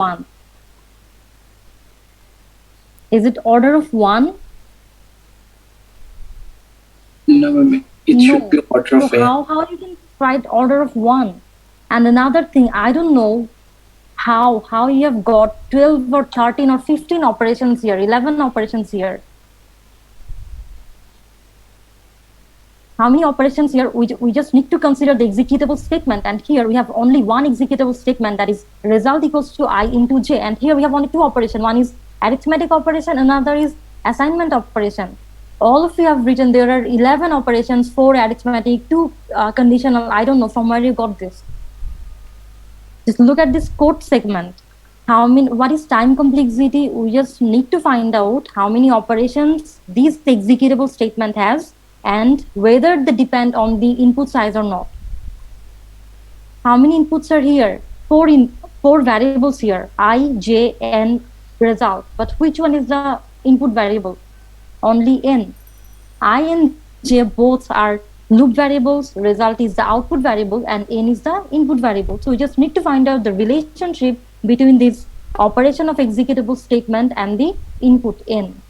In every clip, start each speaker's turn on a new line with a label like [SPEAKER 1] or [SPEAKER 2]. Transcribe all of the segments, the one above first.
[SPEAKER 1] 1? Is it order of 1?
[SPEAKER 2] No, ma'am. It should be
[SPEAKER 1] No.
[SPEAKER 2] order
[SPEAKER 1] So
[SPEAKER 2] of n.
[SPEAKER 1] how you can write order of 1? And another thing, I don't know how you have got 12 or 13 or 15 operations here, 11 operations here. How many operations here? We just need to consider the executable statement, and here we have only one executable statement, that is result equals to I into j, and here we have only two operations. One is arithmetic operation, another is assignment operation. All of you have written there are 11 operations, 4 arithmetic, 2 conditional. I don't know from where you got this. Just look at this code segment. What is time complexity? We just need to find out how many operations this executable statement has and whether they depend on the input size or not. How many inputs are here? Four variables here, I, j, n, result. But which one is the input variable? Only n. I and j both are loop variables, result is the output variable, and n is the input variable. So we just need to find out the relationship between this operation of executable statement and the input n.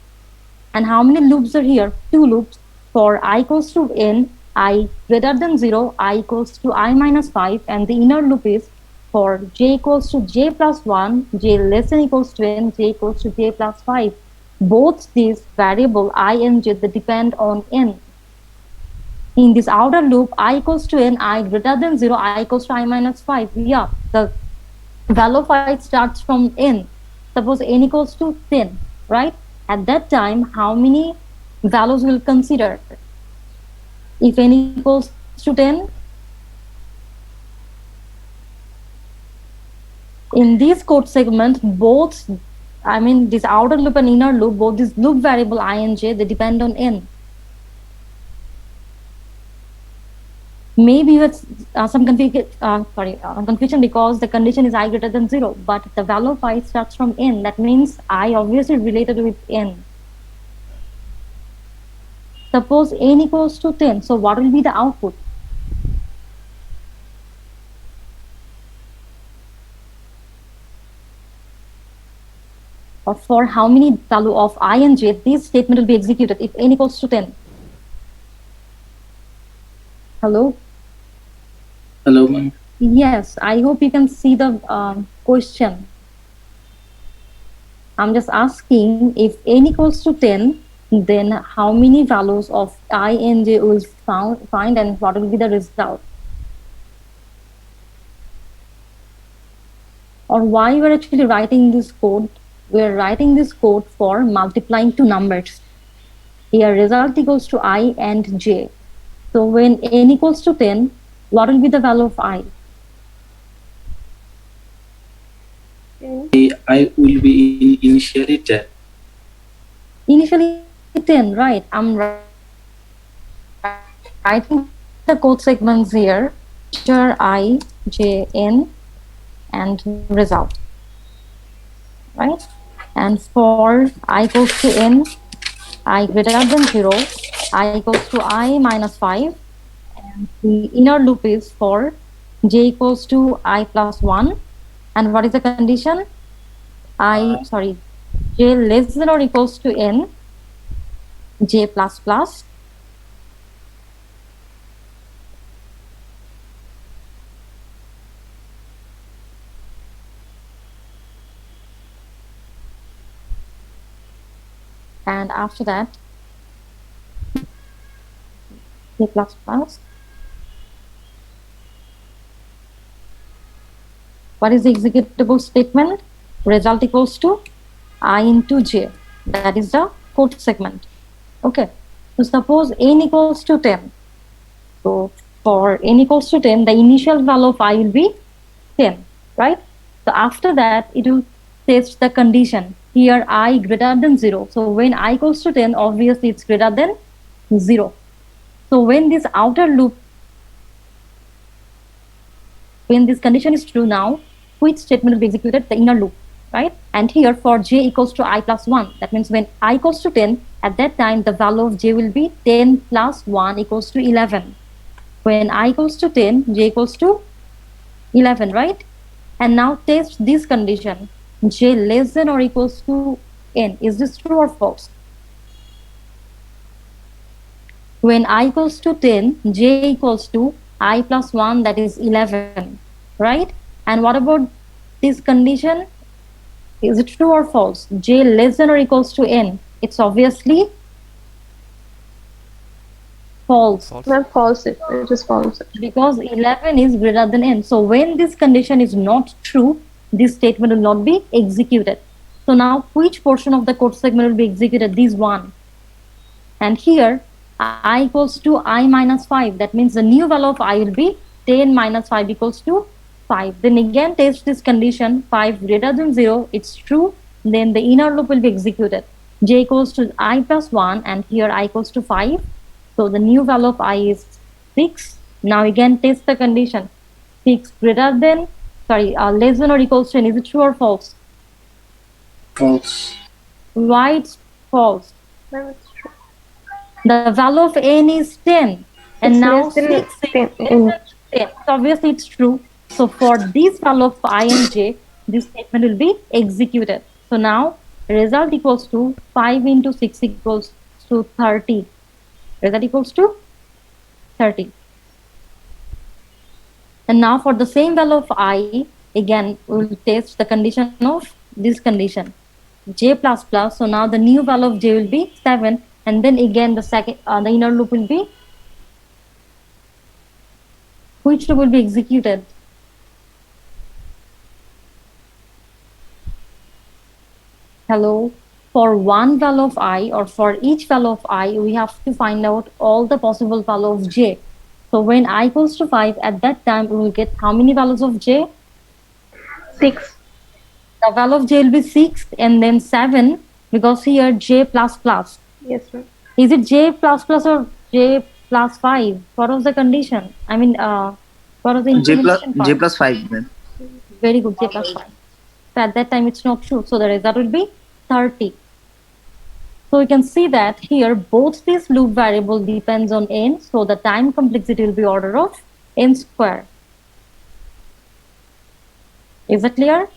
[SPEAKER 1] And how many loops are here? 2 loops. For I equals to n, I greater than 0, I equals to I minus 5, and the inner loop is for j equals to j plus 1, j less than equals to n, j equals to j plus 5. Both these variable I and j, they depend on n. In this outer loop, I equals to n, I greater than 0, I equals to I minus 5. Yeah, the value of I starts from n. Suppose n equals to 10, right? At that time, how many values will consider? If n equals to 10, in this code segment, both, this outer loop and inner loop, both this loop variable I and j, they depend on n. Maybe with some confusion because the condition is I greater than 0, but the value of I starts from n. That means I obviously related with n. Suppose n equals to 10, so what will be the output? Or for how many value of I and j this statement will be executed if n equals to 10? Hello?
[SPEAKER 2] Hello, ma'am.
[SPEAKER 1] Yes, I hope you can see the question. I'm just asking if n equals to 10, then how many values of I and j will find and what will be the result? Or why we're actually writing this code? We're writing this code for multiplying two numbers. Here result equals to I and j. So when n equals to 10, what will be the value of I?
[SPEAKER 2] I will be initially 10.
[SPEAKER 1] Initially 10, right? I'm writing the code segments here. Integer I, j, n, and result, right? And for I equals to n, I greater than 0, I equals to I minus 5, and the inner loop is for j equals to I plus 1. And what is the condition? J less than or equals to n, j plus plus. And after that, j plus plus. What is the executable statement? Result equals to I into j. That is the code segment. Okay. So suppose n equals to 10. So for n equals to 10, the initial value of I will be 10, right? So after that, it will test the condition. Here I greater than 0. So when I equals to 10, obviously it's greater than 0. So when this outer loop, when this condition is true now, which statement will be executed? The inner loop, right? And here for j equals to I plus 1, that means when I equals to 10, at that time the value of j will be 10 plus 1 equals to 11. When I equals to 10, j equals to 11, right? And now test this condition. j less than or equals to n. Is this true or false? When I equals to 10, j equals to I plus 1, that is 11, right? And what about this condition? Is it true or false? J less than or equals to n. It's obviously false.
[SPEAKER 3] False.
[SPEAKER 4] Ma'am, false. It is false.
[SPEAKER 1] Because 11 is greater than n. So when this condition is not true, this statement will not be executed. So now which portion of the code segment will be executed? This one. And here I equals to I minus 5. That means the new value of I will be 10 minus 5 equals to 5. Then again test this condition, 5 greater than 0, it's true. Then the inner loop will be executed. J equals to I plus 1 and here I equals to 5. So the new value of I is 6. Now again test the condition. 6 greater than, less than or equals to n. Is it true or false?
[SPEAKER 2] False.
[SPEAKER 1] Why it's false?
[SPEAKER 4] Ma'am, it's true.
[SPEAKER 1] The value of n is 10. And
[SPEAKER 4] It's
[SPEAKER 1] now
[SPEAKER 4] less than
[SPEAKER 1] 6
[SPEAKER 4] 10.
[SPEAKER 1] is less than 10. So obviously it's true. So for this value of I and j, this statement will be executed. So now result equals to 5 into 6 equals to 30. Result equals to 30. And now for the same value of I, again we will test the condition of this condition. J plus plus, so now the new value of j will be 7, and then again the second, the inner loop will be, which loop will be executed? Hello? For one value of I or for each value of I, we have to find out all the possible value of j. So when I equals to 5, at that time we will get how many values of j?
[SPEAKER 4] 6.
[SPEAKER 1] The value of j will be 6 and then 7 because here j plus plus.
[SPEAKER 4] Yes, ma'am.
[SPEAKER 1] Is it j plus plus or j plus 5? What was the condition? I mean, what was the implementation part?
[SPEAKER 5] J plus 5 then.
[SPEAKER 1] Very good, j plus 5. So at that time it's not true. So the result will be 30. So you can see that here both these loop variable depends on n. So the time complexity will be order of n square. Is it clear?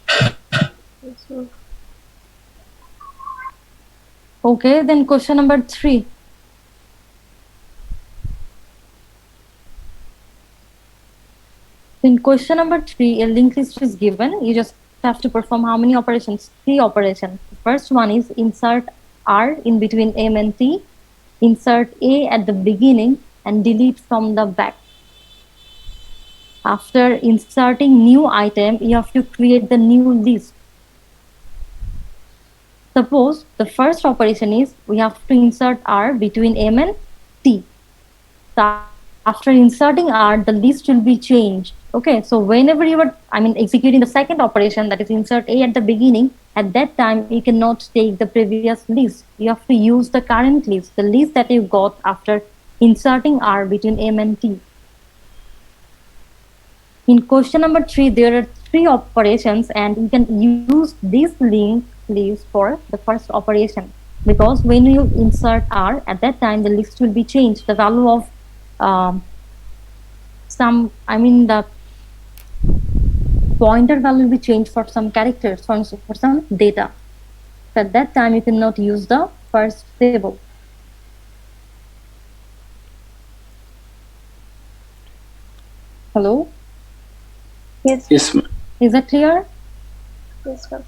[SPEAKER 4] Yes, ma'am.
[SPEAKER 1] Okay, then question number 3. In question number 3, a linked list is given. You just have to perform how many operations? 3 operations. The first one is insert R in between M and T, insert A at the beginning, and delete from the back. After inserting new item, you have to create the new list. Suppose the first operation is we have to insert R between M and T. So after inserting R, the list will be changed. Okay, so whenever you are, executing the second operation, that is insert A at the beginning, at that time you cannot take the previous list. You have to use the current list, the list that you got after inserting R between M and T. In question number 3, there are 3 operations and you can use this linked list for the first operation, because when you insert R, at that time the list will be changed. The value of the pointer value will be changed for some characters, for some data. So at that time you cannot use the first table. Hello?
[SPEAKER 4] Yes,
[SPEAKER 2] Yes, ma'am.
[SPEAKER 1] Is that clear?
[SPEAKER 4] yes, ma'am.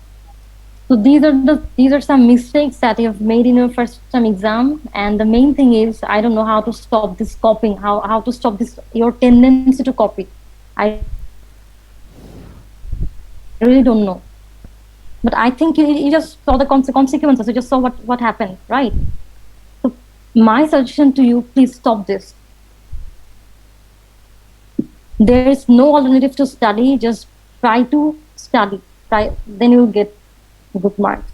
[SPEAKER 1] So these are some mistakes that you have made in your first term exam, and the main thing is I don't know how to stop this copying, how to stop this your tendency to copy. I really don't know, but I think you just saw the consequences. You just saw what happened, right? So my suggestion to you: please stop this. There is no alternative to study. Just try to study. Then you will get good marks.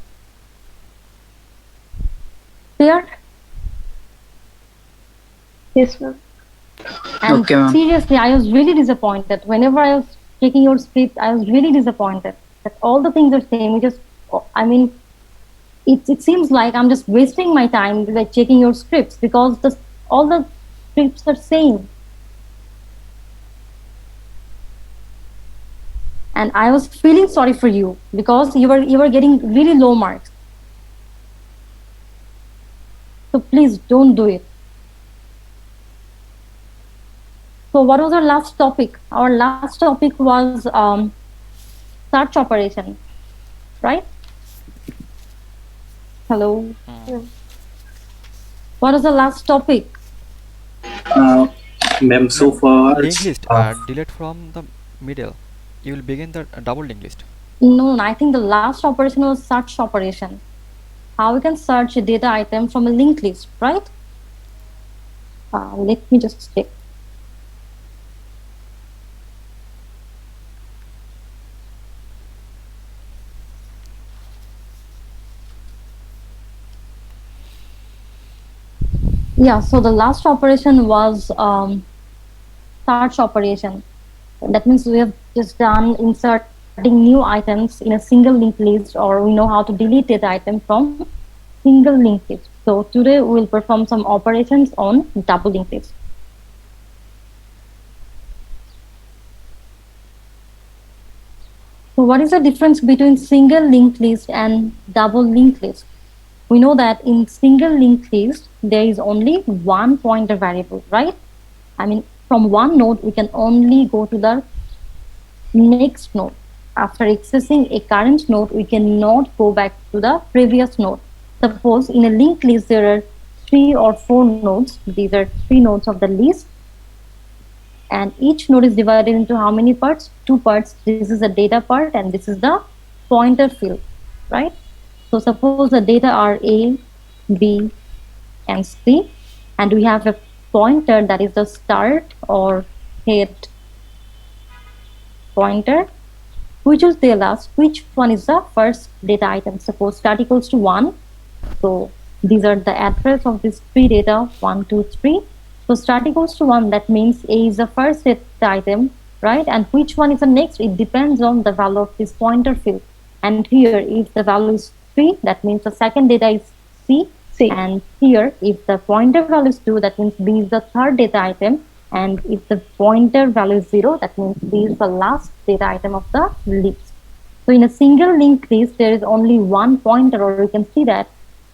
[SPEAKER 1] Clear?
[SPEAKER 4] Yes, ma'am.
[SPEAKER 1] And
[SPEAKER 5] Okay, ma'am.
[SPEAKER 1] seriously, I was really disappointed. Whenever I was checking your script, I was really disappointed that all the things are same. It seems like I'm just wasting my time like checking your scripts because all the scripts are same. And I was feeling sorry for you because you were getting really low marks. So please don't do it. So what was our last topic? Our last topic was search operation, right? Hello. What was the last topic?
[SPEAKER 2] Ma'am, so far
[SPEAKER 3] Linked
[SPEAKER 2] it's
[SPEAKER 3] list. Delete from the middle. You will begin the double linked list.
[SPEAKER 1] No, I think the last operation was search operation. How we can search a data item from a linked list, right? Let me just check. Yeah, so the last operation was search operation. That means we have just done inserting new items in a single linked list, or we know how to delete data item from single linked list. So today we will perform some operations on double linked list. So what is the difference between single linked list and double linked list? We know that in single linked list, there is only one pointer variable, right? I mean, from one node, we can only go to the next node. After accessing a current node, we cannot go back to the previous node. Suppose in a linked list, there are 3 or 4 nodes. These are 3 nodes of the list. And each node is divided into how many parts? 2 parts. This is the data part and this is the pointer field, right? So suppose the data are A, B, and C, and we have a pointer that is the start or head pointer, which will tell us which one is the first data item. Suppose start equals to 1. So these are the address of these 3 data, 1, 2, 3. So start equals to 1, that means A is the first data item, right? And which one is the next? It depends on the value of this pointer field. And here, if the value is 3, that means the second data is C. And here, if the pointer value is 2, that means B is the third data item. And if the pointer value is 0, that means B is the last data item of the list. So in a single linked list, there is only one pointer, or we can see that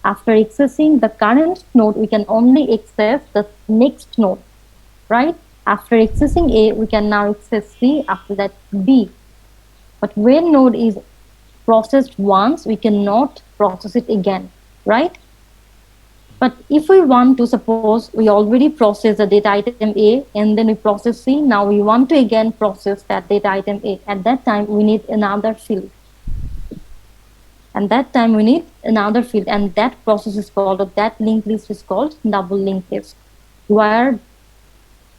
[SPEAKER 1] after accessing the current node, we can only access the next node, right? After accessing A, we can now access C, after that B. But when node is processed once, we cannot process it again, right? But if we want to, suppose we already process the data item A and then we process C, now we want to again process that data item A. At that time, we need another field. And that time we need another field, and that process is called, or that linked list is called double linked list, where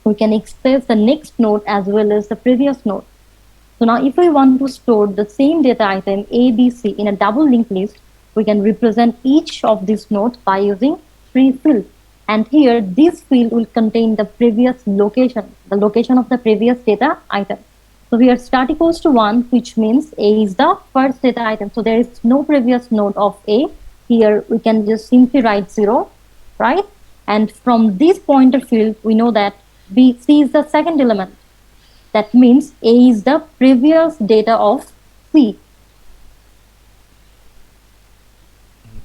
[SPEAKER 1] we can access the next node as well as the previous node. So now if we want to store the same data item A, B, C in a double linked list, we can represent each of these nodes by using 3 fields. And here, this field will contain the previous location, the location of the previous data item. So here start equals to 1, which means A is the first data item. So there is no previous node of A. Here we can just simply write 0, right? And from this pointer field, we know that C is the second element. That means A is the previous data of C.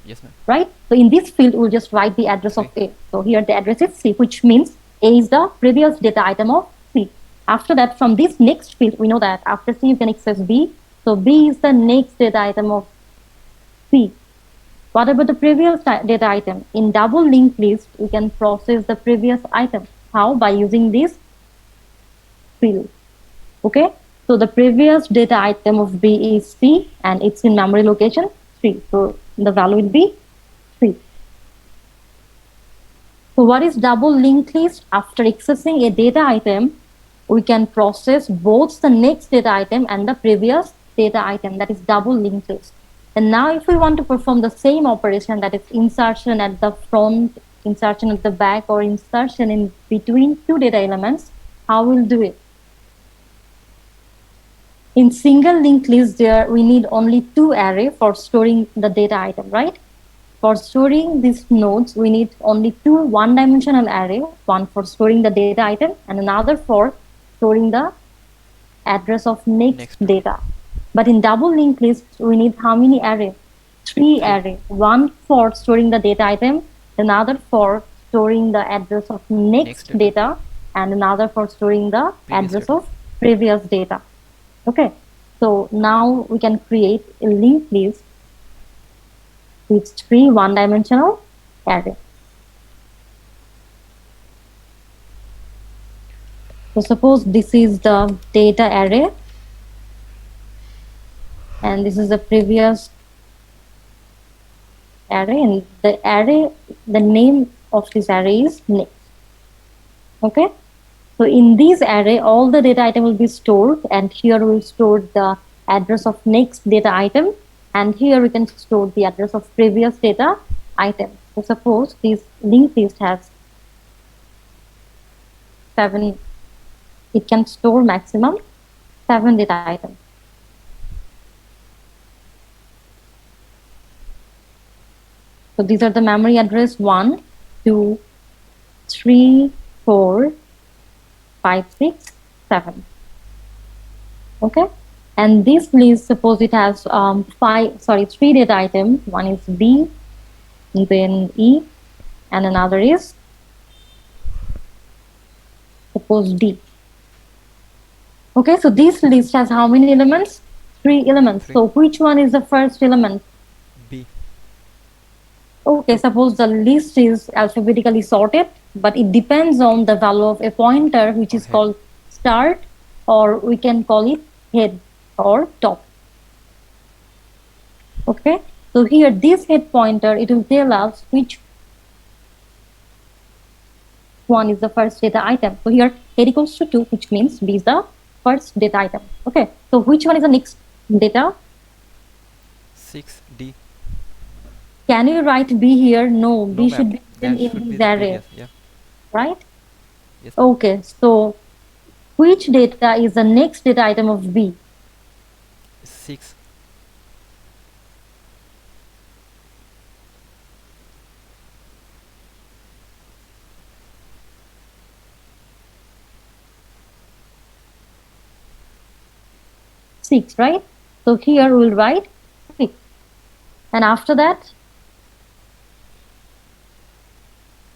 [SPEAKER 3] Yes, ma'am.
[SPEAKER 1] Right? So in this field, we'll just write the address of A. So here the address is C, which means A is the previous data item of C. After that, from this next field, we know that after C, you can access B. So B is the next data item of C. What about the previous data item? In double linked list, we can process the previous item. How? By using this field. Okay? So the previous data item of B is C, and it's in memory location 3. So the value will be 3. So what is double linked list? After accessing a data item, we can process both the next data item and the previous data item. That is double linked list. And now if we want to perform the same operation, that is insertion at the front, insertion at the back, or insertion in between 2 data elements, how we'll do it? In single linked list, there we need only 2 array for storing the data item, right? For storing these nodes, we need only 2 one-dimensional array, one for storing the data item and another for storing the address of next
[SPEAKER 3] Next.
[SPEAKER 1] data. But in double linked list, we need how many array? Three
[SPEAKER 3] Three.
[SPEAKER 1] array. One for storing the data item, another for storing the address of next
[SPEAKER 3] Next
[SPEAKER 1] data, and another for storing the
[SPEAKER 3] Previous
[SPEAKER 1] address
[SPEAKER 3] data.
[SPEAKER 1] of previous data. Okay, so now we can create a linked list with three one-dimensional array. So suppose this is the data array, and this is the previous array, and the name of this array is next. Okay, so in this array, all the data item will be stored, and here we'll store the address of next data item, and here we can store the address of previous data item. So suppose this linked list has 7, it can store maximum 7 data items. So these are the memory address 1, 2, 3, 4, 5, 6, 7. Okay, and this list, suppose it has 3 data items. One is B, then E, and another is, suppose D. Okay, so this list has how many elements? 3 elements.
[SPEAKER 3] 3.
[SPEAKER 1] So which one is the first element?
[SPEAKER 3] B.
[SPEAKER 1] Okay, suppose the list is alphabetically sorted, but it depends on the value of a pointer, which is
[SPEAKER 3] Head.
[SPEAKER 1] called start, or we can call it head or top. Okay, so here this head pointer, it will tell us which one is the first data item. So here head equals to 2, which means B is the first data item. Okay, so which one is the next data?
[SPEAKER 3] 6D.
[SPEAKER 1] Can you write B here? No, B
[SPEAKER 3] No,
[SPEAKER 1] should
[SPEAKER 3] ma'am.
[SPEAKER 1] be
[SPEAKER 3] That
[SPEAKER 1] written
[SPEAKER 3] should
[SPEAKER 1] in
[SPEAKER 3] be
[SPEAKER 1] this
[SPEAKER 3] the
[SPEAKER 1] array,
[SPEAKER 3] previous. Yeah.
[SPEAKER 1] right?
[SPEAKER 3] Yes. ma'am.
[SPEAKER 1] Okay, so which data is the next data item of B?
[SPEAKER 3] 6.
[SPEAKER 1] Six, right? So here we'll write 6. And after that,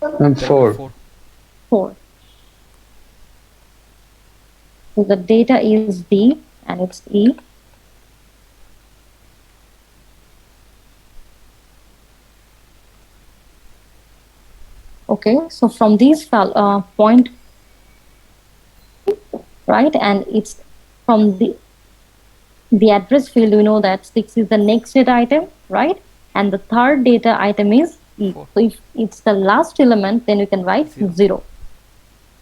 [SPEAKER 2] And
[SPEAKER 3] That
[SPEAKER 2] 4.
[SPEAKER 3] 4.
[SPEAKER 1] 4. So the data is D and it's E. Okay, so from this point, right, and it's from the address field, we know that 6 is the next data item, right? And the third data item is E.
[SPEAKER 3] 4.
[SPEAKER 1] So if it's the last element, then we can write
[SPEAKER 3] 0.
[SPEAKER 1] 0.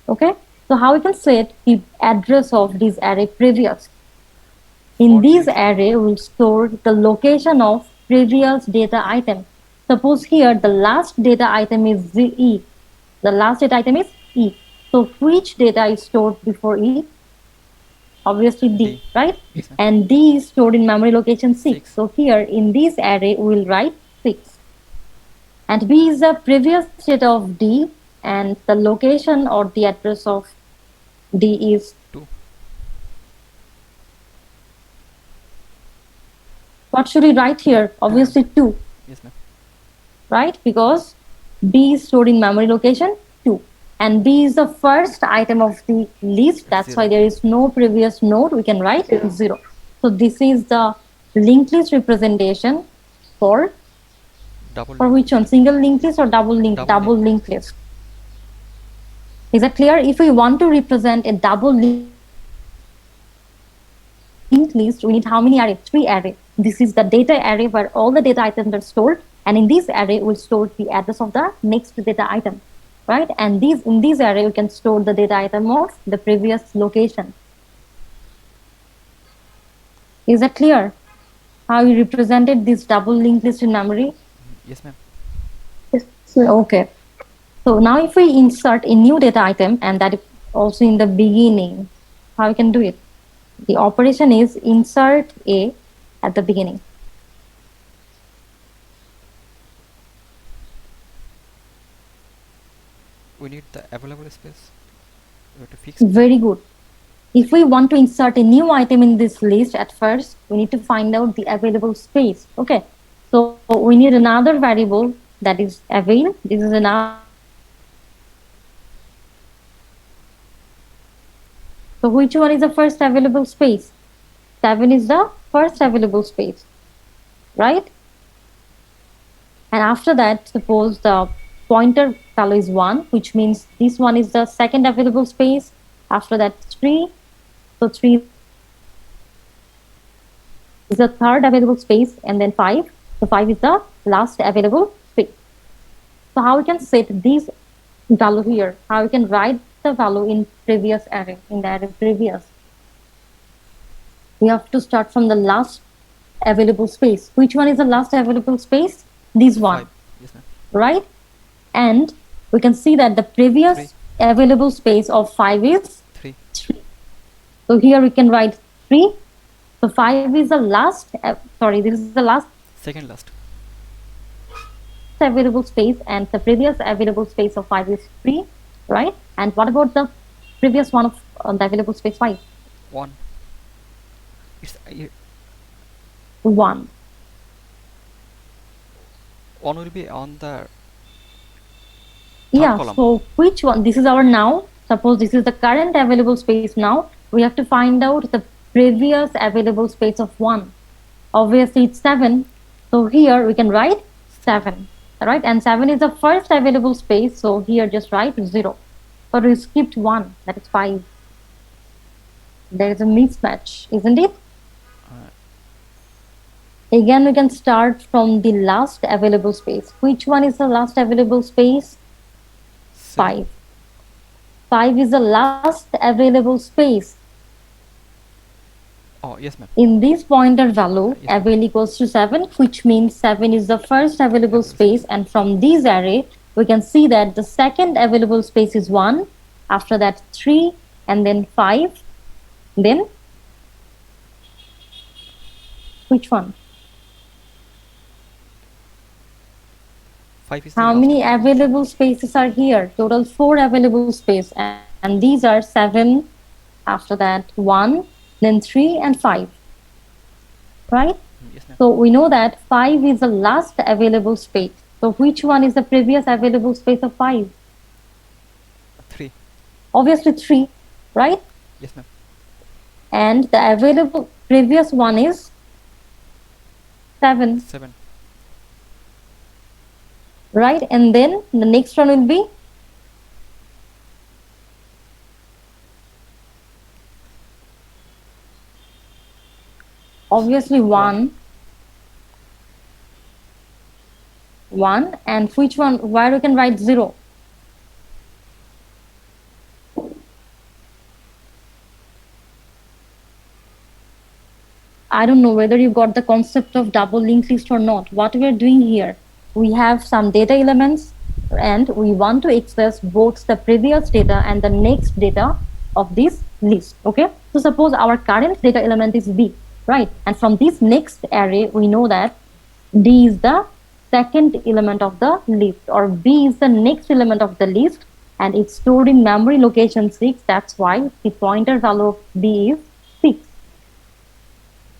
[SPEAKER 1] Okay, so how we can set the address of this array previous? In
[SPEAKER 3] For
[SPEAKER 1] this
[SPEAKER 3] each-
[SPEAKER 1] array, we'll store the location of previous data item. Suppose here the last data item is E. The last data item is E. So which data is stored before E? Obviously D,
[SPEAKER 3] D.
[SPEAKER 1] right?
[SPEAKER 3] Yes, ma'am.
[SPEAKER 1] And D is stored in memory location 6.
[SPEAKER 3] 6.
[SPEAKER 1] So here in this array, we'll write 6. And B is the previous data of D, and the location or the address of D is
[SPEAKER 3] 2.
[SPEAKER 1] what should we write here? Obviously 2,
[SPEAKER 3] Yes, ma'am.
[SPEAKER 1] right? Because B is stored in memory location 2. And B is the first item of the list. That's why
[SPEAKER 3] 0.
[SPEAKER 1] there is no previous node. We can write 0. So this is the linked list representation for
[SPEAKER 3] Double.
[SPEAKER 1] which one? Single linked list or double
[SPEAKER 3] Double
[SPEAKER 1] linked list? Is that clear? If we want to represent a double linked list, we need how many array? 3 array. This is the data array where all the data items are stored, and in this array we'll store the address of the next data item, right? And in this array we can store the data item of the previous location. Is that clear? How we represented this double linked list in memory?
[SPEAKER 3] Yes, ma'am.
[SPEAKER 4] Yes, ma'am.
[SPEAKER 1] Okay. So now if we insert a new data item, and that is also in the beginning, how we can do it? The operation is insert A at the beginning.
[SPEAKER 3] We need the available space. We have to fix.
[SPEAKER 1] Very good. if we want to insert a new item in this list, at first we need to find out the available space. Okay, so we need another variable, that is avail. This is another. So which one is the first available space? 7 is the first available space, right? And after that, suppose the pointer value is 1, which means this one is the second available space. After that, 3. So 3 is the third available space, and then 5. So 5 is the last available space. So how we can set this value here? How we can write the value in previous array, in the array previous? We have to start from the last available space. Which one is the last available space? This one,
[SPEAKER 3] 5. Yes, ma'am.
[SPEAKER 1] right? And we can see that the previous
[SPEAKER 3] 3.
[SPEAKER 1] available space of 5 is
[SPEAKER 3] 3.
[SPEAKER 1] 3. So here we can write 3. So 5 is the last, this is the last
[SPEAKER 3] Second last.
[SPEAKER 1] available space, and the previous available space of 5 is 3, right? And what about the previous one of the available space 5?
[SPEAKER 3] 1. It's
[SPEAKER 1] 1.
[SPEAKER 3] 1 will be on the
[SPEAKER 1] Yeah,
[SPEAKER 3] column.
[SPEAKER 1] so which one? This is our now. Suppose this is the current available space now. We have to find out the previous available space of 1. Obviously, it's 7. So here we can write 7, right? And 7 is the first available space. So here just write 0. But we skipped 1, that is 5. There is a mismatch, isn't it? Again, we can start from the last available space. Which one is the last available space? 5. 5 is the last available space.
[SPEAKER 3] Oh, yes, ma'am.
[SPEAKER 1] In this pointer value,
[SPEAKER 3] Yes.
[SPEAKER 1] avail equals to 7, which means 7 is the first available space. And from this array, we can see that the second available space is 1. After that, 3, and then 5. Then, which one?
[SPEAKER 3] 5 is the
[SPEAKER 1] How
[SPEAKER 3] last.
[SPEAKER 1] many available spaces are here? Total 4 available space, and these are 7. After that, 1, then 3 and 5, right?
[SPEAKER 3] Yes, ma'am.
[SPEAKER 1] So we know that 5 is the last available space. So which one is the previous available space of 5?
[SPEAKER 3] 3.
[SPEAKER 1] Obviously 3, right?
[SPEAKER 3] Yes, ma'am.
[SPEAKER 1] And the available previous one is 7,
[SPEAKER 3] 7.
[SPEAKER 1] right? And then the next one will be obviously 1, and which one, where we can write 0? I don't know whether you got the concept of double linked list or not. What we are doing here, we have some data elements and we want to access both the previous data and the next data of this list. Okay, so suppose our current data element is B, right? And from this next array, we know that D is the second element of the list, or B is the next element of the list, and it's stored in memory location 6. That's why the pointer value of B is 6,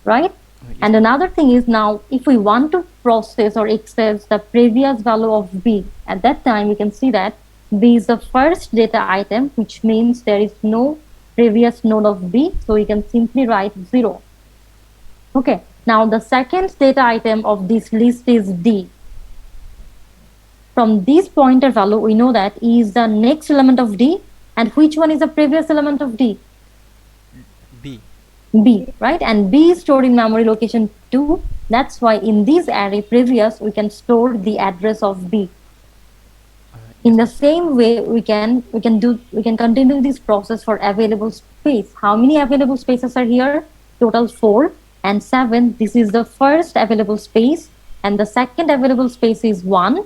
[SPEAKER 1] right?
[SPEAKER 3] Yes,
[SPEAKER 1] And another thing is, now if we want to process or access the previous value of B, at that time we can see that B is the first data item, which means there is no previous node of B, so we can simply write 0. Okay, now the second data item of this list is D. From this pointer value, we know that E is the next element of D, and which one is the previous element of D?
[SPEAKER 3] B.
[SPEAKER 1] B, right? And B is stored in memory location 2. That's why in this array previous, we can store the address of B. In the same way, we can continue this process for available space. How many available spaces are here? Total 4 and 7. This is the first available space, and the second available space is 1,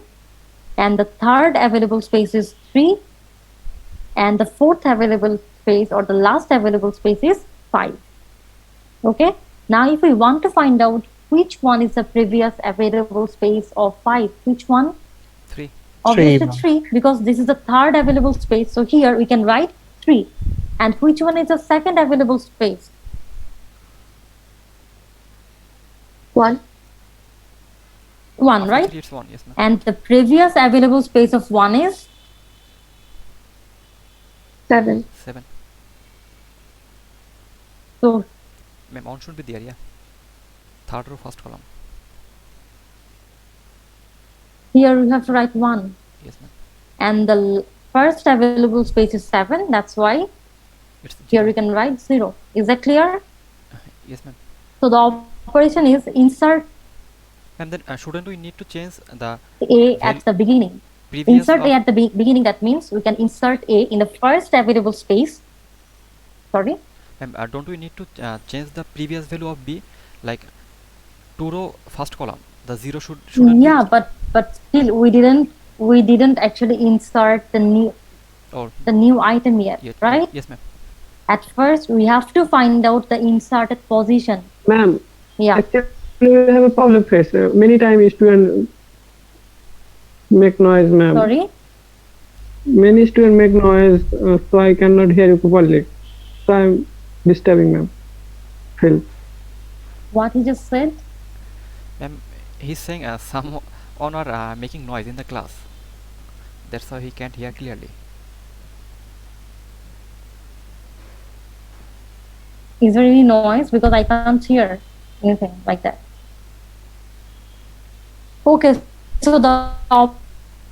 [SPEAKER 1] and the third available space is 3, and the fourth available space, or the last available space, is 5. Okay, now if we want to find out which one is the previous available space of 5, which one?
[SPEAKER 3] 3.
[SPEAKER 1] Obviously
[SPEAKER 2] ma'am.
[SPEAKER 1] 3, because this is the third available space. So here we can write 3. And which one is the second available space?
[SPEAKER 4] 1.
[SPEAKER 1] 1, right?
[SPEAKER 3] Actually, it's 1. Yes, ma'am.
[SPEAKER 1] And the previous available space of 1 is
[SPEAKER 4] 7.
[SPEAKER 3] 7.
[SPEAKER 1] so
[SPEAKER 3] Ma'am, 1 should be there, yeah. Third row, first column.
[SPEAKER 1] here we have to write 1.
[SPEAKER 3] Yes, ma'am.
[SPEAKER 1] And the first available space is 7. That's why
[SPEAKER 3] It's
[SPEAKER 1] here
[SPEAKER 3] 0.
[SPEAKER 1] we can write 0. Is that clear?
[SPEAKER 3] Yes, ma'am.
[SPEAKER 1] So the operation is insert
[SPEAKER 3] And then shouldn't we need to change the
[SPEAKER 1] A at the beginning.
[SPEAKER 3] previous
[SPEAKER 1] Insert
[SPEAKER 3] of-
[SPEAKER 1] A at the beginning. That means we can insert A in the first available space. Sorry.
[SPEAKER 3] Ma'am, don't we need to change the previous value of B, like 2 row first column? The 0 shouldn't be-
[SPEAKER 1] Yeah, but still we didn't actually insert the
[SPEAKER 3] or
[SPEAKER 1] new item yet,
[SPEAKER 3] yet,
[SPEAKER 1] right?
[SPEAKER 3] Yes, ma'am.
[SPEAKER 1] At first we have to find out the inserted position.
[SPEAKER 2] Ma'am,
[SPEAKER 1] Yeah.
[SPEAKER 2] actually we have a problem face. Many times students make noise, ma'am.
[SPEAKER 1] Sorry.
[SPEAKER 2] Many students make noise, so I cannot hear you properly. So I'm disturbing, ma'am. Phil.
[SPEAKER 1] What he just said.
[SPEAKER 3] Ma'am, he's saying someone are making noise in the class. That's why he can't hear clearly.
[SPEAKER 1] Is there any noise? Because I can't hear anything like that. Okay, so the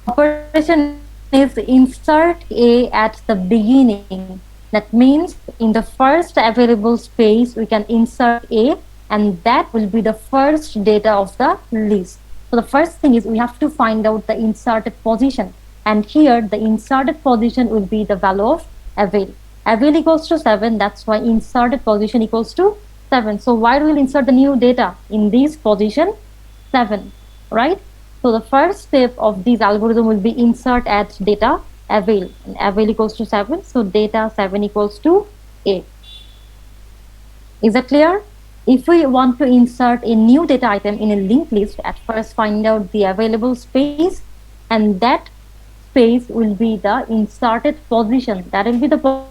[SPEAKER 1] operation is insert A at the beginning. That means in the first available space, we can insert A, and that will be the first data of the list. So the first thing is we have to find out the inserted position. And here the inserted position will be the value of avail. Avail equals to 7, that's why inserted position equals to 7. So why do we insert the new data in this position? 7, right? So the first step of this algorithm will be insert at data avail, and avail equals to 7. So data 7 equals to A. Is that clear? If we want to insert a new data item in a linked list, at first find out the available space, and that space will be the inserted position. That will be the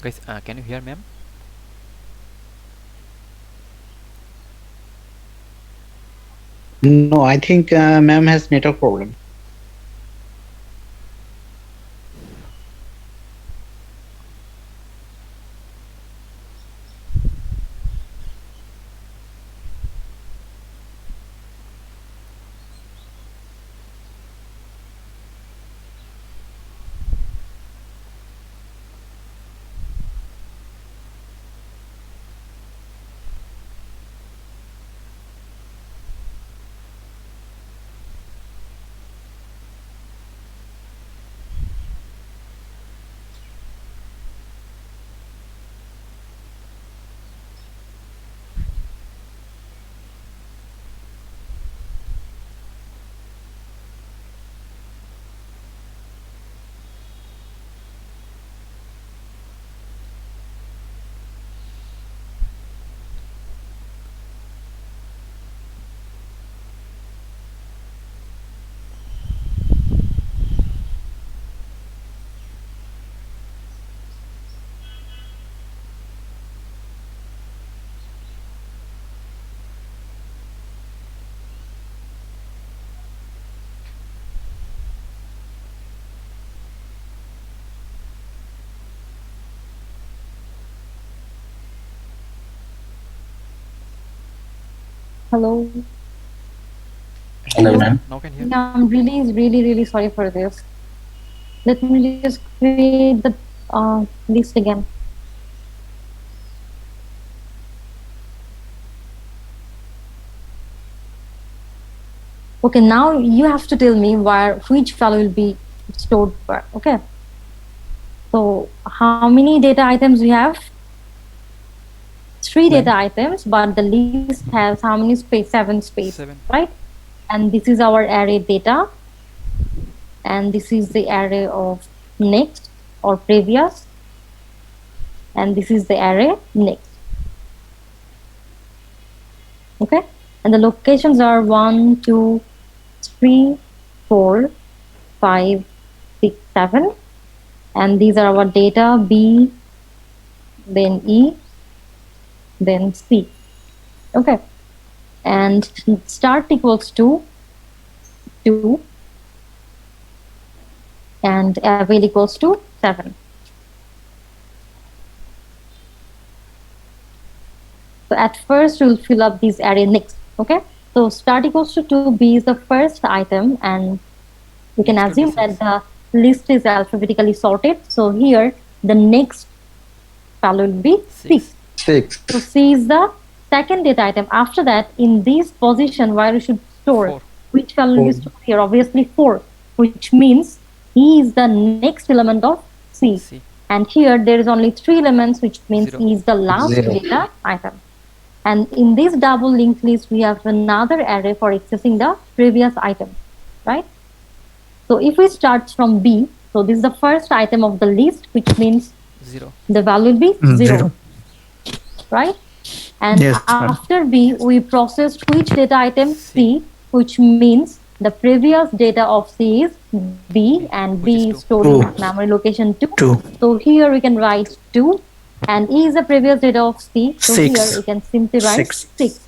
[SPEAKER 3] Guys, can you hear, ma'am?
[SPEAKER 5] No, I think ma'am has network problem.
[SPEAKER 1] hello.
[SPEAKER 6] Hello, ma'am.
[SPEAKER 3] Now can hear.
[SPEAKER 1] Yeah, I'm really sorry for this. Let me just create the list again. Okay, now you have to tell me which value will be stored where. Okay. So how many data items we have? 3 data items, but the list has how many space? 7 space,
[SPEAKER 3] 7.
[SPEAKER 1] right? And this is our array data, and this is the array of next or previous, and this is the array next. Okay, and the locations are 1, 2, 3, 4, 5, 6, 7, and these are our data B, then E, then C. Okay, and start equals to 2 and avail equals to 7. So at first we'll fill up this array next. Okay, so start equals to 2, B is the first item, and we can
[SPEAKER 3] Next will be
[SPEAKER 1] assume that
[SPEAKER 3] 6.
[SPEAKER 1] the list is alphabetically sorted. So here the next value will be 6.
[SPEAKER 5] 6.
[SPEAKER 1] So C is the second data item. After that, in this position where we should store,
[SPEAKER 3] 4.
[SPEAKER 1] which value will be stored here? Obviously 4, which means E is the next element of C.
[SPEAKER 3] C.
[SPEAKER 1] And here there is only 3 elements, which means
[SPEAKER 3] 0.
[SPEAKER 1] E is the last
[SPEAKER 5] 0.
[SPEAKER 1] data item. And in this double linked list, we have another array for accessing the previous item, right? So if we start from B, so this is the first item of the list, which means
[SPEAKER 3] 0.
[SPEAKER 1] the value will be 0, right? And
[SPEAKER 7] Yes, ma'am.
[SPEAKER 1] after B, we processed which data item? C, which means the previous data of C is B, and
[SPEAKER 3] Which is
[SPEAKER 1] B
[SPEAKER 3] two.
[SPEAKER 1] is stored in memory location 2.
[SPEAKER 7] 2.
[SPEAKER 1] So here we can write 2, and E is the previous data of C. So
[SPEAKER 7] 6.
[SPEAKER 1] here we can simply write
[SPEAKER 7] 6.
[SPEAKER 1] 6.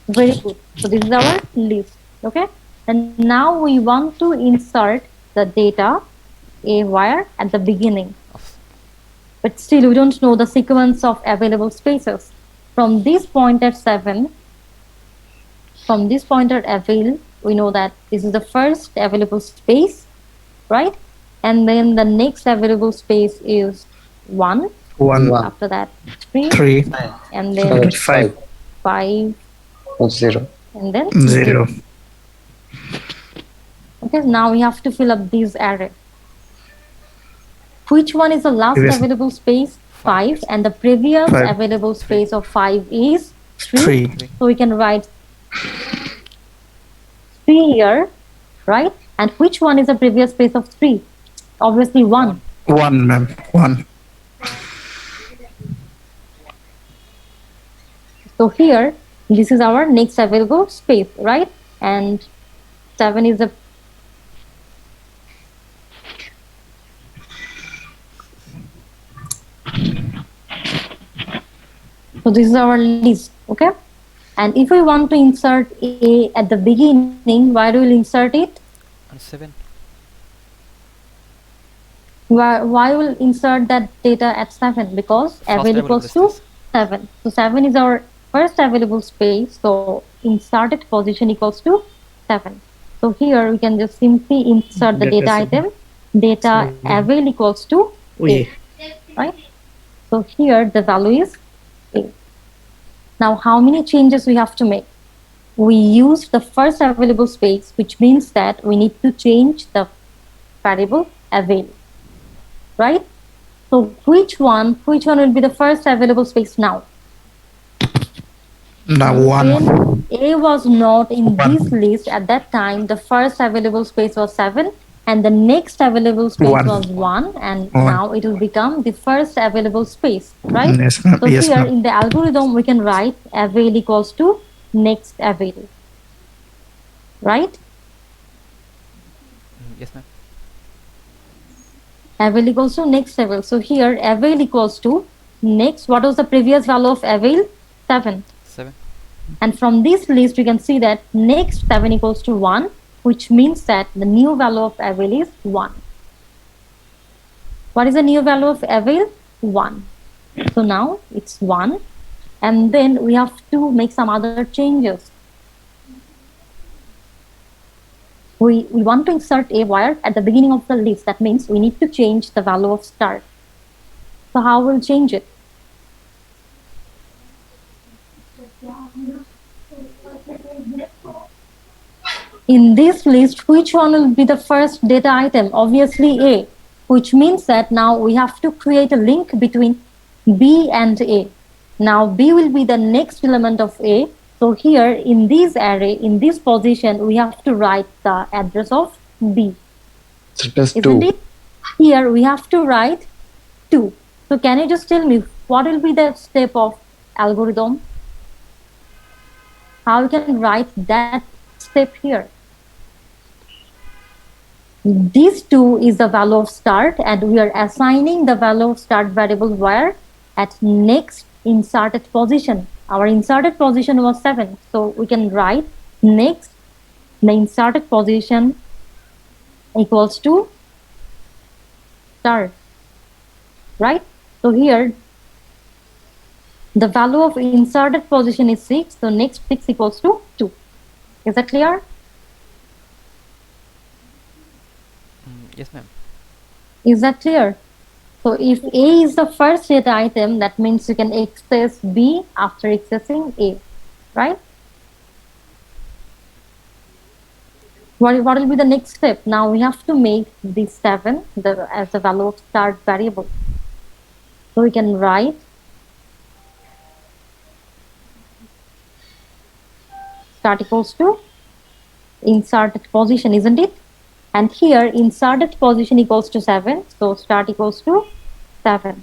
[SPEAKER 1] Very good. So this is our list. Okay. And now we want to insert the data A wire at the beginning.
[SPEAKER 3] Of
[SPEAKER 1] But still we don't know the sequence of available spaces. From this point at 7, from this point at avail, we know that this is the first available space, right? And then the next available space is 1.
[SPEAKER 7] 1.
[SPEAKER 1] After that 3,
[SPEAKER 7] 3.
[SPEAKER 1] and then
[SPEAKER 7] 5.
[SPEAKER 1] 5,
[SPEAKER 5] 0.
[SPEAKER 1] and then
[SPEAKER 7] 0.
[SPEAKER 1] Okay, now we have to fill up this array. Which one is the last
[SPEAKER 7] Previous-
[SPEAKER 1] available space? 5, and the previous
[SPEAKER 7] 5.
[SPEAKER 1] available space of 5 is 3.
[SPEAKER 7] 3.
[SPEAKER 1] So we can write 3 here, right? And which one is the previous space of 3? Obviously 1.
[SPEAKER 7] 1, ma'am. 1.
[SPEAKER 1] So here, this is our next available space, right? And 7 is the so this is our list, okay? And if we want to insert A at the beginning, where do we insert it?
[SPEAKER 3] and 7.
[SPEAKER 1] Why will insert that data at 7? Because
[SPEAKER 3] First
[SPEAKER 1] avail
[SPEAKER 3] available
[SPEAKER 1] equals to
[SPEAKER 3] space.
[SPEAKER 1] 7. So 7 is our first available space. So inserted position equals to 7. So here we can just simply insert the data item. Data avail equals to A, right? So here the value is A. Now how many changes we have to make? We used the first available space, which means that we need to change the variable avail, right? So which one will be the first available space now?
[SPEAKER 7] Now 1.
[SPEAKER 1] When A was not in
[SPEAKER 7] One.
[SPEAKER 1] this list at that time, the first available space was 7, and the next available space
[SPEAKER 7] One.
[SPEAKER 1] was 1, and
[SPEAKER 7] One.
[SPEAKER 1] now it will become the first available space, right?
[SPEAKER 7] Yes, ma'am.
[SPEAKER 1] So
[SPEAKER 7] Yes,
[SPEAKER 1] here
[SPEAKER 7] ma'am.
[SPEAKER 1] in the algorithm, we can write avail equals to next avail, right?
[SPEAKER 3] Yes, ma'am.
[SPEAKER 1] Avail equals to next avail. So here avail equals to next. What was the previous value of avail? 7.
[SPEAKER 3] 7.
[SPEAKER 1] And from this list, we can see that next 7 equals to 1, which means that the new value of avail is 1. What is the new value of avail? 1. So now it's 1. And then we have to make some other changes. We want to insert a wire at the beginning of the list. That means we need to change the value of start. So how we'll change it? In this list, which one will be the first data item? Obviously A, which means that now we have to create a link between B and A. Now B will be the next element of A. So here in this array, in this position, we have to write the address of B.
[SPEAKER 5] So it is
[SPEAKER 1] Isn't
[SPEAKER 5] 2.
[SPEAKER 1] it? here we have to write 2. So can you just tell me what will be the step of algorithm? How we can write that step here? This 2 is the value of start, and we are assigning the value of start variable where? At next inserted position. Our inserted position was 7. So we can write next, the inserted position equals to start, right? So here the value of inserted position is 6, so next 6 equals to 2. Is that clear?
[SPEAKER 3] Yes, ma'am.
[SPEAKER 1] Is that clear? So if A is the first data item, that means you can access B after accessing A, right? What will be the next step? Now we have to make this 7 as the value of start variable. So we can write start equals to inserted position, isn't it? And here inserted position equals to 7, so start equals to 7.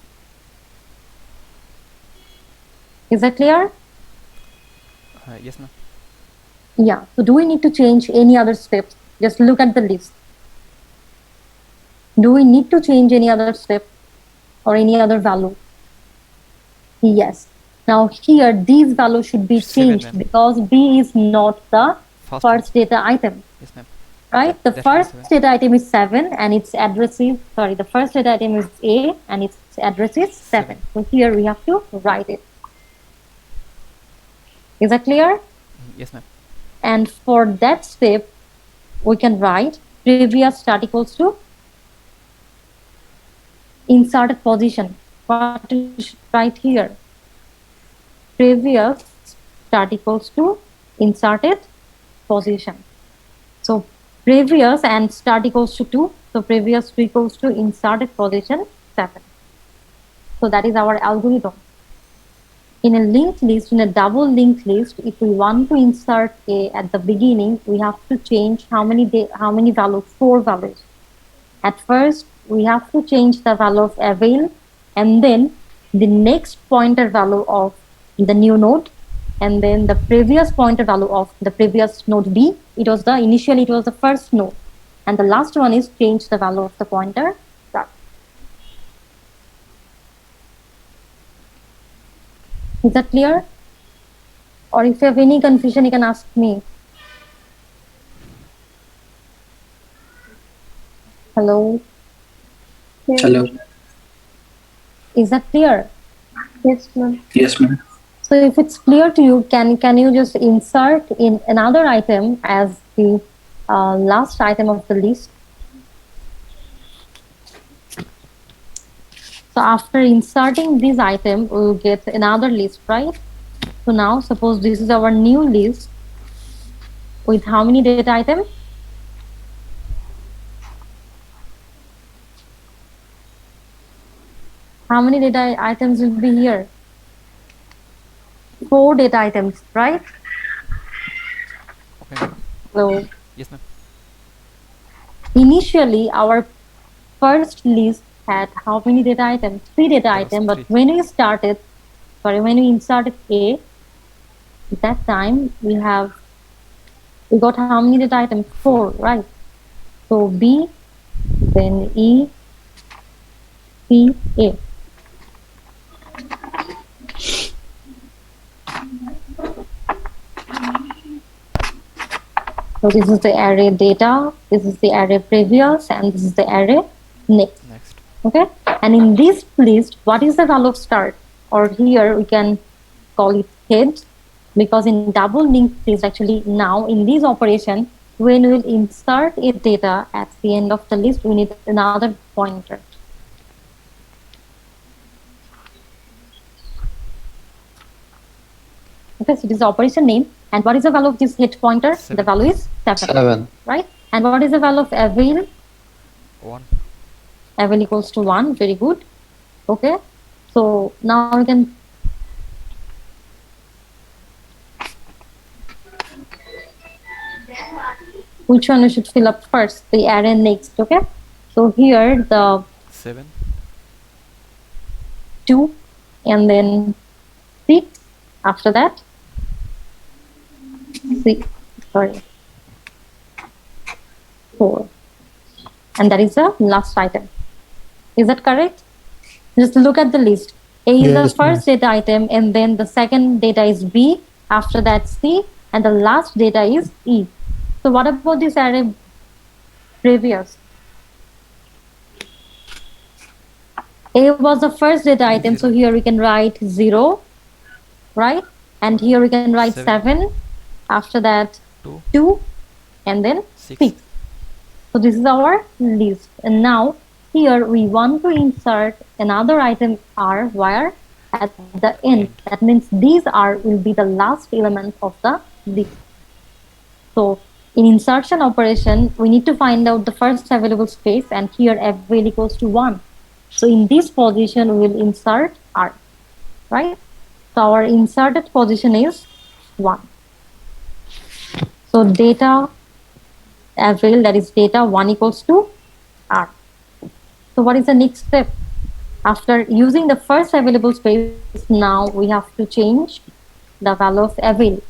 [SPEAKER 1] Is that clear?
[SPEAKER 3] Yes, ma'am.
[SPEAKER 1] Yeah. So do we need to change any other steps? Just look at the list. Do we need to change any other step or any other value? Yes. Now here these values should be
[SPEAKER 3] 7,
[SPEAKER 1] changed
[SPEAKER 3] ma'am.
[SPEAKER 1] because B is not the first data item.
[SPEAKER 3] Yes, ma'am.
[SPEAKER 1] Right? The
[SPEAKER 3] That should be
[SPEAKER 1] first
[SPEAKER 3] 7.
[SPEAKER 1] data item is 7 and its address is, sorry, the first data item is A and its address is 7. So here we have to write it. Is that clear?
[SPEAKER 3] Yes, ma'am.
[SPEAKER 1] And for that step, we can write previous start equals to inserted position. What to write here? Previous start equals to inserted position. So previous and start equals to 2. So previous 2 equals to inserted position 7. So that is our algorithm. In a linked list, in a double linked list, if we want to insert A at the beginning, we have to change how many values? 4 values. At first, we have to change the value of avail, and then the next pointer value of the new node, and then the previous pointer value of the previous node B. Initially it was the first node, and the last one is change the value of the pointer. Is that clear? Or if you have any confusion, you can ask me. Hello?
[SPEAKER 6] Hello.
[SPEAKER 1] Is that clear?
[SPEAKER 4] Yes, ma'am.
[SPEAKER 6] Yes, ma'am.
[SPEAKER 1] So if it's clear to you, can you just insert in another item as the last item of the list? So after inserting this item, we will get another list, right? So now suppose this is our new list with how many data items? How many data items will be here? 4 data items, right?
[SPEAKER 3] Okay, ma'am.
[SPEAKER 1] So
[SPEAKER 3] Yes, ma'am.
[SPEAKER 1] initially our first list had how many data items? 3 data
[SPEAKER 3] There was
[SPEAKER 1] items, but
[SPEAKER 3] 3.
[SPEAKER 1] when we inserted A, at that time we got how many data items? 4, right? So B, then E, C, A. So this is the array data, this is the array previous, and this is the array next. Okay, and in this list, what is the value of start? Or here we can call it head, because in double linked list, actually now in this operation, when we will insert a data at the end of the list, we need another pointer. Okay, so this is the operation name. And what is the value of this head pointer?
[SPEAKER 3] 7.
[SPEAKER 1] The value is 7.
[SPEAKER 5] 7.
[SPEAKER 1] Right? And what is the value of avail?
[SPEAKER 3] 1.
[SPEAKER 1] Avail equals to 1. Very good. Okay. So now we can which one we should fill up first? The array next. Okay. So here the
[SPEAKER 3] 7,
[SPEAKER 1] 2 and then 6. After that 6, sorry, 4. And that is the last item. Is that correct? Just look at the list. A is the
[SPEAKER 5] Yes,
[SPEAKER 1] first data item, and then the second data is B, after that C, and the last data is E. So what about this array previous? A was the first data item, so here we can write 0, right? And here we can write 7, after that
[SPEAKER 3] 2,
[SPEAKER 1] 2, and then
[SPEAKER 3] 6.
[SPEAKER 1] 6. So this is our list. And now here we want to insert another item R where at the end. That means these R will be the last element of the list. So in insertion operation, we need to find out the first available space, and here avail equals to 1. So in this position, we will insert R, right? So our inserted position is 1. So data avail, that is data 1 equals to R. So what is the next step? After using the first available space, now we have to change the value of avail.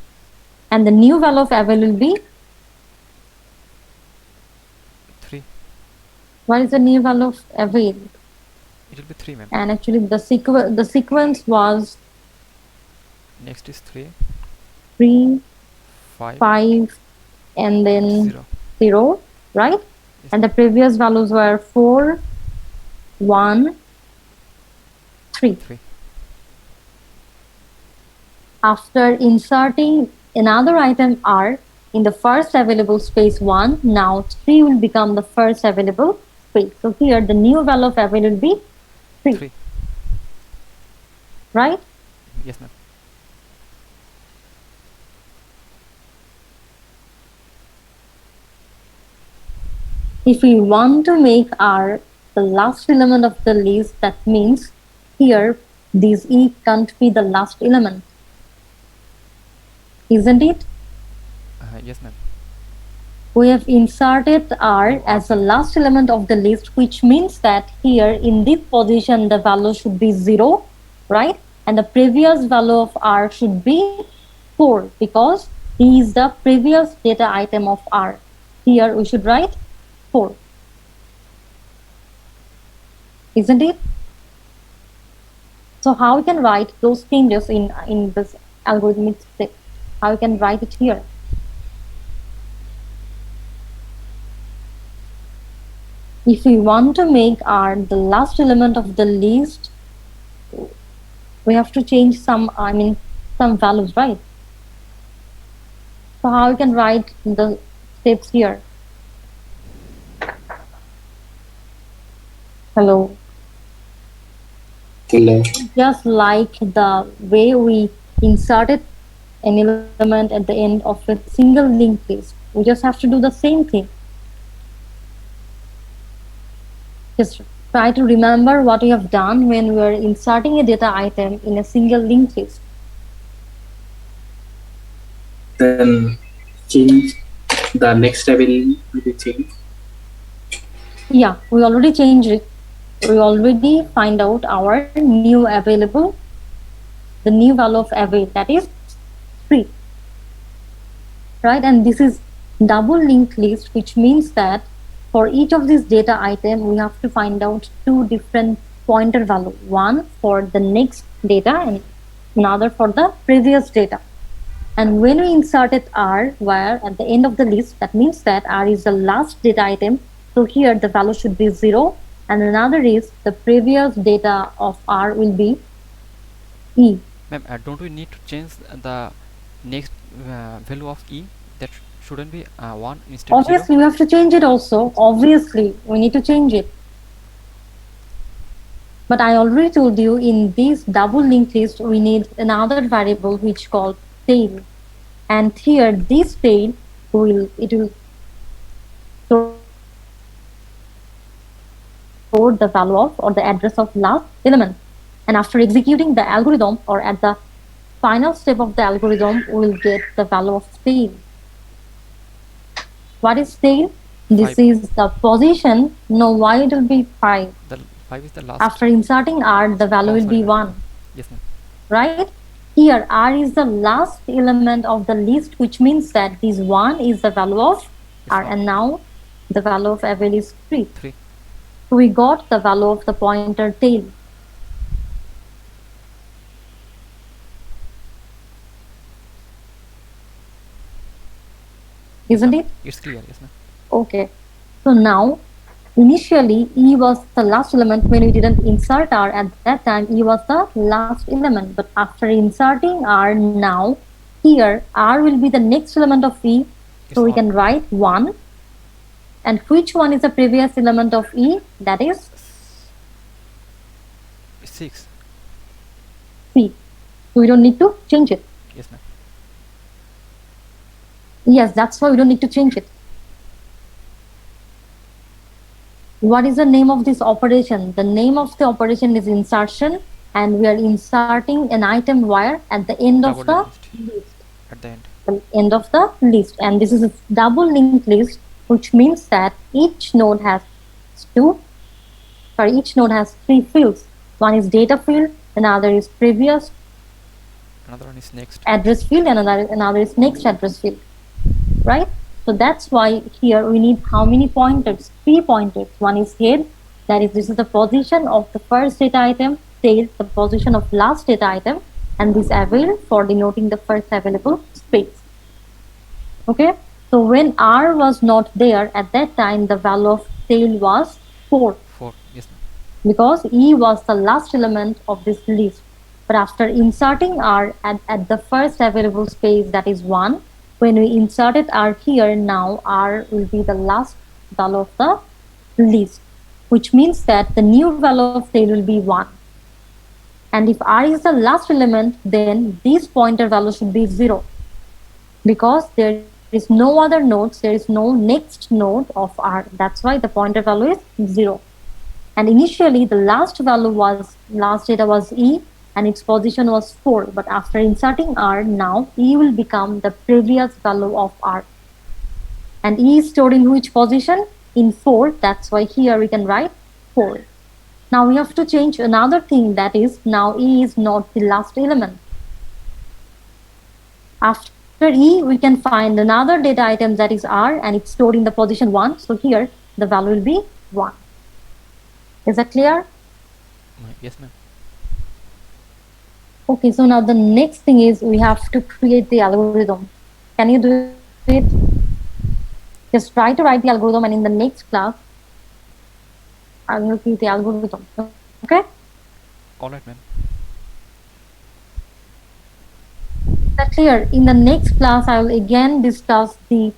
[SPEAKER 1] And the new value of avail will be,
[SPEAKER 3] 3.
[SPEAKER 1] what is the new value of avail?
[SPEAKER 3] It will be 3, ma'am.
[SPEAKER 1] And actually the sequence was
[SPEAKER 3] Next is 3,
[SPEAKER 1] 3,
[SPEAKER 3] 5,
[SPEAKER 1] 5, and then
[SPEAKER 3] 0.
[SPEAKER 1] 0, right?
[SPEAKER 3] Yes.
[SPEAKER 1] And the previous values were 4, 1, 3.
[SPEAKER 3] 3.
[SPEAKER 1] After inserting another item R in the first available space 1, now 3 will become the first available space. So here the new value of avail will be 3,
[SPEAKER 3] 3.
[SPEAKER 1] right?
[SPEAKER 3] Yes, ma'am.
[SPEAKER 1] If we want to make R the last element of the list, that means here this E can't be the last element. Isn't it?
[SPEAKER 3] Yes, ma'am.
[SPEAKER 1] We have inserted R as the last element of the list, which means that here in this position the value should be 0, right? And the previous value of R should be 4 because he is the previous data item of R. Here we should write 4. Isn't it? So how we can write those changes in this algorithmic step? How we can write it here? If we want to make R the last element of the list, we have to change some values, right? So how we can write the steps here? Hello.
[SPEAKER 6] Hello.
[SPEAKER 1] Just like the way we inserted an element at the end of a single linked list, we just have to do the same thing. Just try to remember what we have done when we were inserting a data item in a single linked list.
[SPEAKER 6] Then change the next level will be changed.
[SPEAKER 1] Yeah, we already changed it. We already find out our new available, the new value of avail, that is 3. Right, and this is double linked list, which means that for each of these data item, we have to find out 2 different pointer value, one for the next data and another for the previous data. And when we inserted R where at the end of the list, that means that R is the last data item. So here the value should be 0, and another is the previous data of R will be E.
[SPEAKER 3] Ma'am, don't we need to change the next value of E? That shouldn't be 1 instead of 0?
[SPEAKER 1] Obviously, we have to change it also. Obviously, we need to change it. But I already told you in this double linked list, we need another variable which called tail. And here, this tail will store the value of or the address of last element. And after executing the algorithm or at the final step of the algorithm, we will get the value of tail. What is tail? This
[SPEAKER 3] 5.
[SPEAKER 1] is the position. No, why it will be 5?
[SPEAKER 3] The 5 is the last.
[SPEAKER 1] After inserting R, the value
[SPEAKER 3] Oh,
[SPEAKER 1] will
[SPEAKER 3] sorry,
[SPEAKER 1] be
[SPEAKER 3] ma'am.
[SPEAKER 1] 1,
[SPEAKER 3] Yes, ma'am.
[SPEAKER 1] right? Here, R is the last element of the list, which means that this 1 is the value of
[SPEAKER 3] It's
[SPEAKER 1] R,
[SPEAKER 3] one.
[SPEAKER 1] and now the value of Abel is 3.
[SPEAKER 3] 3.
[SPEAKER 1] So we got the value of the pointer tail. Isn't it?
[SPEAKER 3] It's clear. Yes, ma'am.
[SPEAKER 1] Okay. So now, initially, E was the last element when we didn't insert R. At that time, E was the last element. But after inserting R now, here, R will be the next element of E.
[SPEAKER 3] It's
[SPEAKER 1] So we
[SPEAKER 3] on.
[SPEAKER 1] can write 1. And which one is the previous element of E? That is
[SPEAKER 3] 6.
[SPEAKER 1] 3. So we don't need to change it.
[SPEAKER 3] Yes, ma'am.
[SPEAKER 1] Yes, that's why we don't need to change it. What is the name of this operation? The name of the operation is insertion, and we are inserting an item wire at the end of
[SPEAKER 3] Double
[SPEAKER 1] the
[SPEAKER 3] linked
[SPEAKER 1] list.
[SPEAKER 3] at the end.
[SPEAKER 1] The end of the list, and this is a double linked list, which means that each node has three fields. One is data field, another is previous
[SPEAKER 3] Another one is next.
[SPEAKER 1] address field, and another is next address field, right? So that's why here we need how many pointers? 3 pointers. One is head, that is, this is the position of the first data item, tail, the position of last data item, and this avail for denoting the first available space. Okay, so when R was not there at that time, the value of tail was 4,
[SPEAKER 3] 4. Yes, ma'am.
[SPEAKER 1] because E was the last element of this list. But after inserting R at the first available space, that is 1, when we inserted R here, now R will be the last value of the list, which means that the new value of tail will be 1. And if R is the last element, then this pointer value should be 0, because there is no other nodes, there is no next node of R. That's why the pointer value is 0. And initially, the last data was E, and its position was 4. But after inserting R, now E will become the previous value of R. And E is stored in which position? In 4. That's why here we can write 4. Now we have to change another thing, that is, now E is not the last element. After E, we can find another data item, that is R, and it's stored in the position 1. So here the value will be 1. Is that clear?
[SPEAKER 3] Yes, ma'am.
[SPEAKER 1] Okay, so now the next thing is we have to create the algorithm. Can you do it? Just try to write the algorithm, and in the next class, I will create the algorithm. Okay?
[SPEAKER 3] All right, ma'am.
[SPEAKER 1] Is that clear? In the next class, I will again discuss the